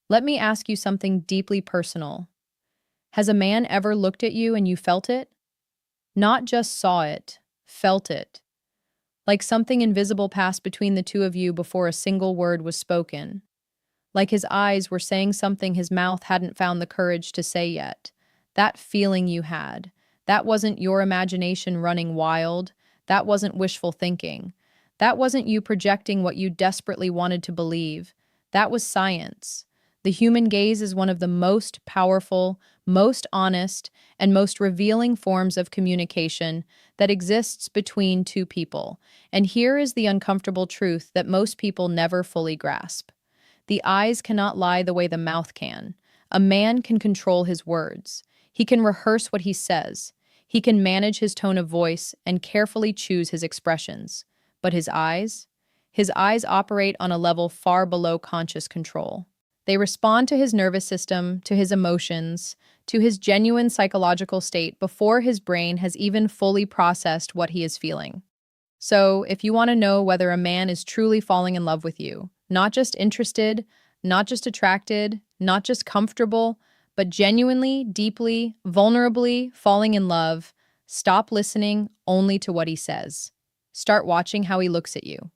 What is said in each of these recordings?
Let me ask you something deeply personal. Has a man ever looked at you and you felt it? Not just saw it, felt it. Like something invisible passed between the two of you before a single word was spoken. Like his eyes were saying something his mouth hadn't found the courage to say yet. That feeling you had, that wasn't your imagination running wild. That wasn't wishful thinking. That wasn't you projecting what you desperately wanted to believe. That was science. The human gaze is one of the most powerful, most honest, and most revealing forms of communication that exists between two people. And here is the uncomfortable truth that most people never fully grasp. The eyes cannot lie the way the mouth can. A man can control his words. He can rehearse what he says. He can manage his tone of voice and carefully choose his expressions. But his eyes? His eyes operate on a level far below conscious control. They respond to his nervous system, to his emotions, to his genuine psychological state before his brain has even fully processed what he is feeling. So, if you want to know whether a man is truly falling in love with you, not just interested, not just attracted, not just comfortable, but genuinely, deeply, vulnerably falling in love, stop listening only to what he says. Start watching how he looks at you,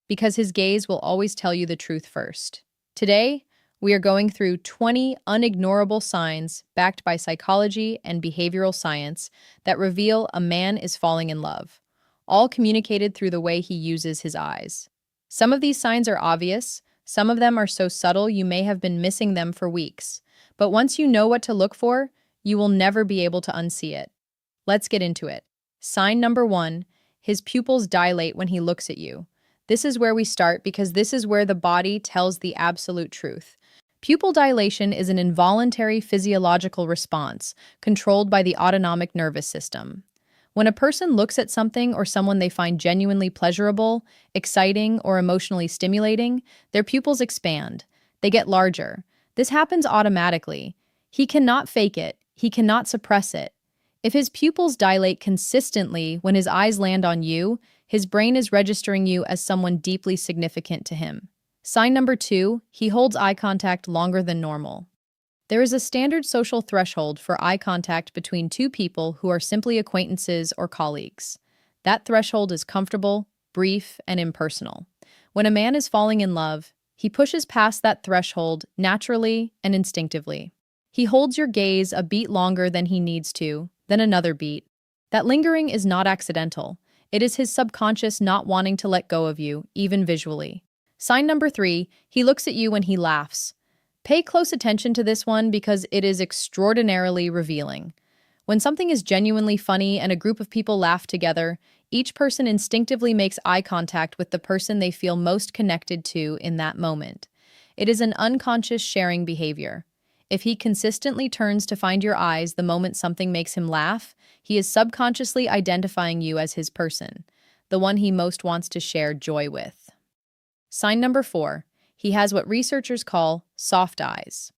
because his gaze will always tell you the truth first. Today, we are going through 20 unignorable signs backed by psychology and behavioral science that reveal a man is falling in love, all communicated through the way he uses his eyes. Some of these signs are obvious, some of them are so subtle you may have been missing them for weeks. But once you know what to look for, you will never be able to unsee it. Let's get into it. Sign number 1, his pupils dilate when he looks at you. This is where we start because this is where the body tells the absolute truth. Pupil dilation is an involuntary physiological response controlled by the autonomic nervous system. When a person looks at something or someone they find genuinely pleasurable, exciting, or emotionally stimulating, their pupils expand. They get larger. This happens automatically. He cannot fake it. He cannot suppress it. If his pupils dilate consistently when his eyes land on you, his brain is registering you as someone deeply significant to him. Sign number 2, he holds eye contact longer than normal. There is a standard social threshold for eye contact between two people who are simply acquaintances or colleagues. That threshold is comfortable, brief, and impersonal. When a man is falling in love, he pushes past that threshold naturally and instinctively. He holds your gaze a beat longer than he needs to, then another beat. That lingering is not accidental. It is his subconscious not wanting to let go of you, even visually. Sign number 3, he looks at you when he laughs. Pay close attention to this one because it is extraordinarily revealing. When something is genuinely funny and a group of people laugh together, each person instinctively makes eye contact with the person they feel most connected to in that moment. It is an unconscious sharing behavior. If he consistently turns to find your eyes the moment something makes him laugh, he is subconsciously identifying you as his person, the one he most wants to share joy with. Sign number 4, he has what researchers call soft eyes.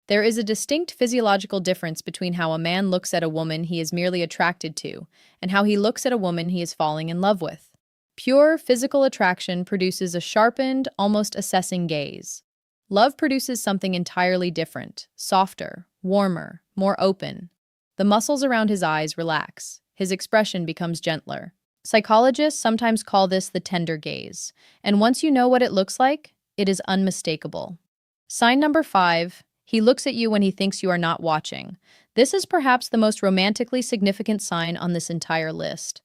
There is a distinct physiological difference between how a man looks at a woman he is merely attracted to and how he looks at a woman he is falling in love with. Pure physical attraction produces a sharpened, almost assessing gaze. Love produces something entirely different, softer, warmer, more open. The muscles around his eyes relax. His expression becomes gentler. Psychologists sometimes call this the tender gaze, and once you know what it looks like, it is unmistakable. Sign number 5, he looks at you when he thinks you are not watching. This is perhaps the most romantically significant sign on this entire list.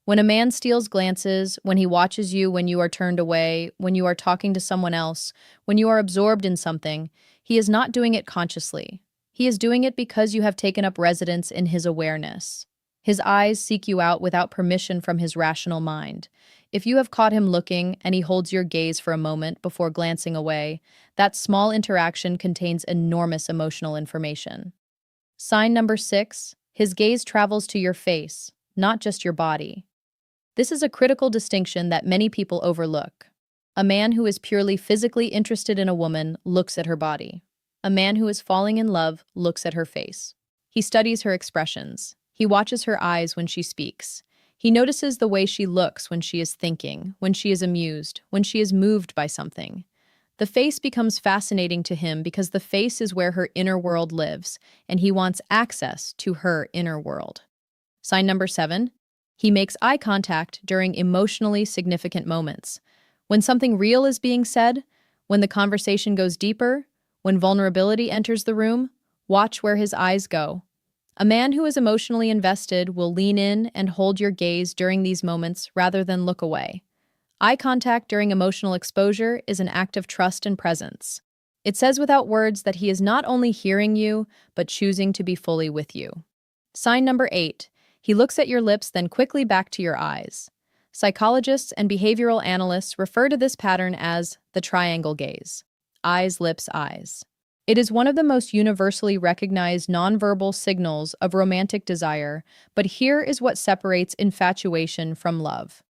When a man steals glances, when he watches you when you are turned away, when you are talking to someone else, when you are absorbed in something, he is not doing it consciously. He is doing it because you have taken up residence in his awareness. His eyes seek you out without permission from his rational mind. If you have caught him looking and he holds your gaze for a moment before glancing away, that small interaction contains enormous emotional information. Sign number 6, his gaze travels to your face, not just your body. This is a critical distinction that many people overlook. A man who is purely physically interested in a woman looks at her body. A man who is falling in love looks at her face. He studies her expressions. He watches her eyes when she speaks. He notices the way she looks when she is thinking, when she is amused, when she is moved by something. The face becomes fascinating to him because the face is where her inner world lives, and he wants access to her inner world. Sign number 7. He makes eye contact during emotionally significant moments. When something real is being said, when the conversation goes deeper, when vulnerability enters the room, watch where his eyes go. A man who is emotionally invested will lean in and hold your gaze during these moments rather than look away. Eye contact during emotional exposure is an act of trust and presence. It says without words that he is not only hearing you, but choosing to be fully with you. Sign number 8. He looks at your lips, then quickly back to your eyes. Psychologists and behavioral analysts refer to this pattern as the triangle gaze. Eyes, lips, eyes. It is one of the most universally recognized nonverbal signals of romantic desire, but here is what separates infatuation from love.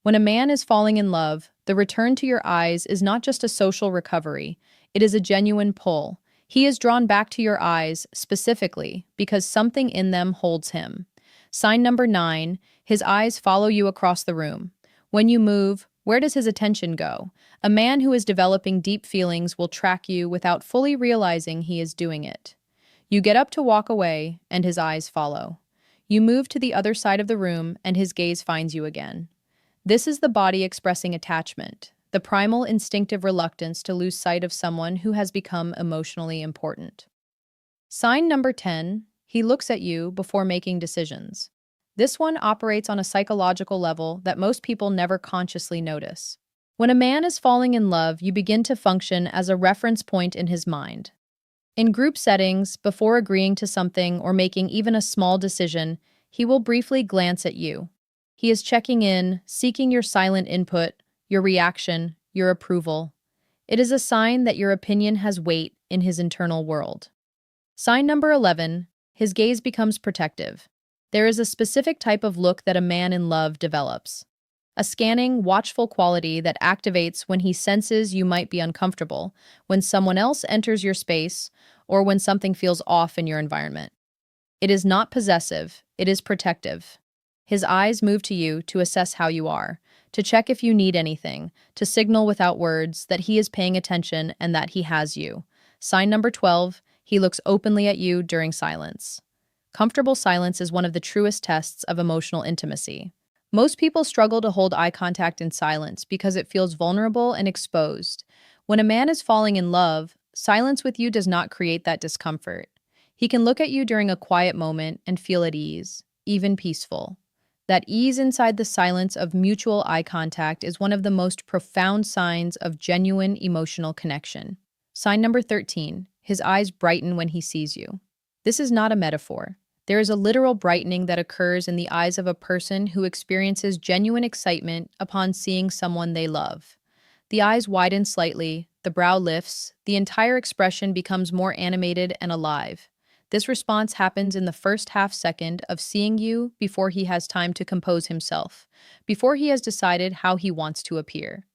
When a man is falling in love, the return to your eyes is not just a social recovery, it is a genuine pull. He is drawn back to your eyes specifically because something in them holds him. Sign number 9, his eyes follow you across the room. When you move, where does his attention go? A man who is developing deep feelings will track you without fully realizing he is doing it. You get up to walk away, and his eyes follow. You move to the other side of the room, and his gaze finds you again. This is the body expressing attachment, the primal instinctive reluctance to lose sight of someone who has become emotionally important. Sign number 10, he looks at you before making decisions. This one operates on a psychological level that most people never consciously notice. When a man is falling in love, you begin to function as a reference point in his mind. In group settings, before agreeing to something or making even a small decision, he will briefly glance at you. He is checking in, seeking your silent input, your reaction, your approval. It is a sign that your opinion has weight in his internal world. Sign number 11, his gaze becomes protective. There is a specific type of look that a man in love develops. A scanning, watchful quality that activates when he senses you might be uncomfortable, when someone else enters your space, or when something feels off in your environment. It is not possessive, it is protective. His eyes move to you to assess how you are, to check if you need anything, to signal without words that he is paying attention and that he has you. Sign number 12, he looks openly at you during silence. Comfortable silence is one of the truest tests of emotional intimacy. Most people struggle to hold eye contact in silence because it feels vulnerable and exposed. When a man is falling in love, silence with you does not create that discomfort. He can look at you during a quiet moment and feel at ease, even peaceful. That ease inside the silence of mutual eye contact is one of the most profound signs of genuine emotional connection. Sign number 13, his eyes brighten when he sees you. This is not a metaphor. There is a literal brightening that occurs in the eyes of a person who experiences genuine excitement upon seeing someone they love. The eyes widen slightly, the brow lifts, the entire expression becomes more animated and alive. This response happens in the first half second of seeing you before he has time to compose himself, before he has decided how he wants to appear.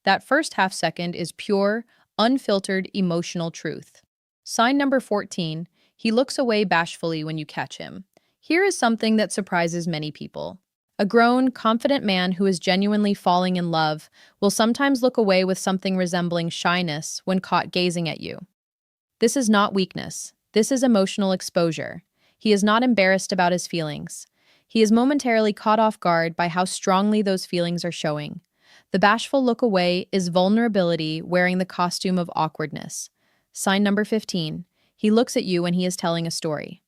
That first half second is pure, unfiltered emotional truth. Sign number 14, he looks away bashfully when you catch him. Here is something that surprises many people. A grown, confident man who is genuinely falling in love will sometimes look away with something resembling shyness when caught gazing at you. This is not weakness. This is emotional exposure. He is not embarrassed about his feelings. He is momentarily caught off guard by how strongly those feelings are showing. The bashful look away is vulnerability wearing the costume of awkwardness. Sign number 15. He looks at you when he is telling a story.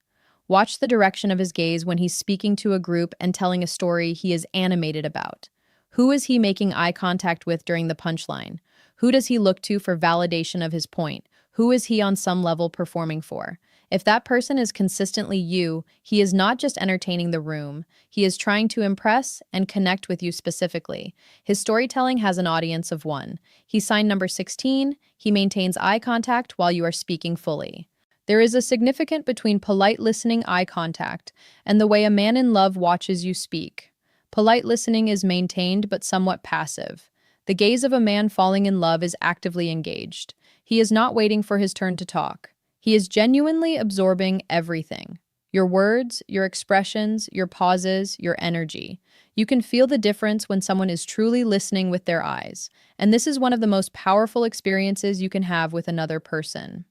Watch the direction of his gaze when he's speaking to a group and telling a story he is animated about. Who is he making eye contact with during the punchline? Who does he look to for validation of his point? Who is he on some level performing for? If that person is consistently you, he is not just entertaining the room. He is trying to impress and connect with you specifically. His storytelling has an audience of one. He's sign number 16. He maintains eye contact while you are speaking fully. There is a significance between polite listening eye contact and the way a man in love watches you speak. Polite listening is maintained but somewhat passive. The gaze of a man falling in love is actively engaged. He is not waiting for his turn to talk. He is genuinely absorbing everything. Your words, your expressions, your pauses, your energy. You can feel the difference when someone is truly listening with their eyes, and this is one of the most powerful experiences you can have with another person.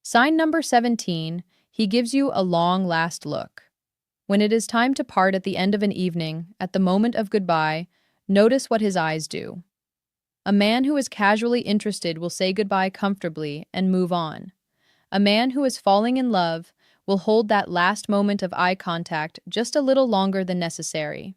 Sign number 17, he gives you a long last look. When it is time to part at the end of an evening, at the moment of goodbye, notice what his eyes do. A man who is casually interested will say goodbye comfortably and move on. A man who is falling in love will hold that last moment of eye contact just a little longer than necessary.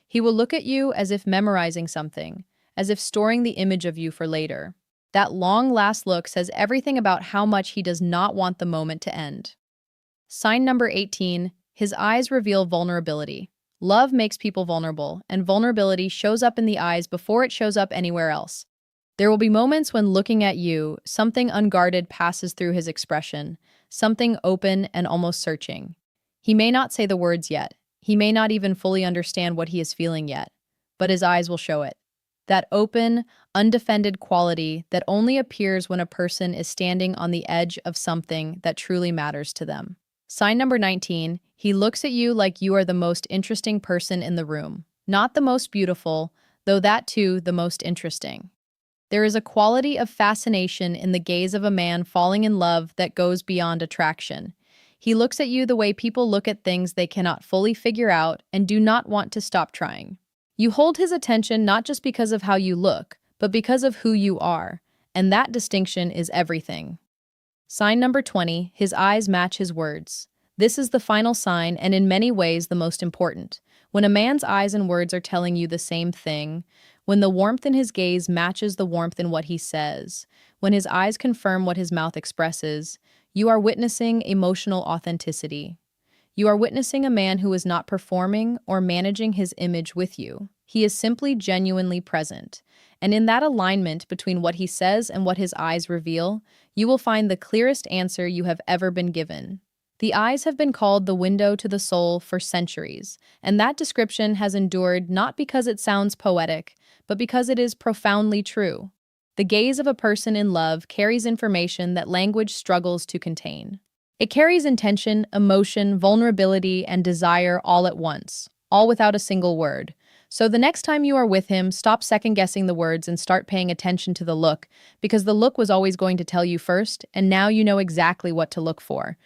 He will look at you as if memorizing something, as if storing the image of you for later. That long last look says everything about how much he does not want the moment to end. Sign number 18, his eyes reveal vulnerability. Love makes people vulnerable, and vulnerability shows up in the eyes before it shows up anywhere else. There will be moments when looking at you, something unguarded passes through his expression, something open and almost searching. He may not say the words yet. He may not even fully understand what he is feeling yet, but his eyes will show it. That open, undefended quality that only appears when a person is standing on the edge of something that truly matters to them. Sign number 19, he looks at you like you are the most interesting person in the room. Not the most beautiful, though that too the most interesting. There is a quality of fascination in the gaze of a man falling in love that goes beyond attraction. He looks at you the way people look at things they cannot fully figure out and do not want to stop trying. You hold his attention not just because of how you look, but because of who you are, and that distinction is everything. Sign number 20, his eyes match his words. This is the final sign and in many ways the most important. When a man's eyes and words are telling you the same thing, when the warmth in his gaze matches the warmth in what he says, when his eyes confirm what his mouth expresses, you are witnessing emotional authenticity. You are witnessing a man who is not performing or managing his image with you. He is simply genuinely present. And in that alignment between what he says and what his eyes reveal, you will find the clearest answer you have ever been given. The eyes have been called the window to the soul for centuries, and that description has endured not because it sounds poetic, but because it is profoundly true. The gaze of a person in love carries information that language struggles to contain. It carries intention, emotion, vulnerability, and desire all at once, all without a single word. So the next time you are with him, stop second-guessing the words and start paying attention to the look, because the look was always going to tell you first, and now you know exactly what to look for.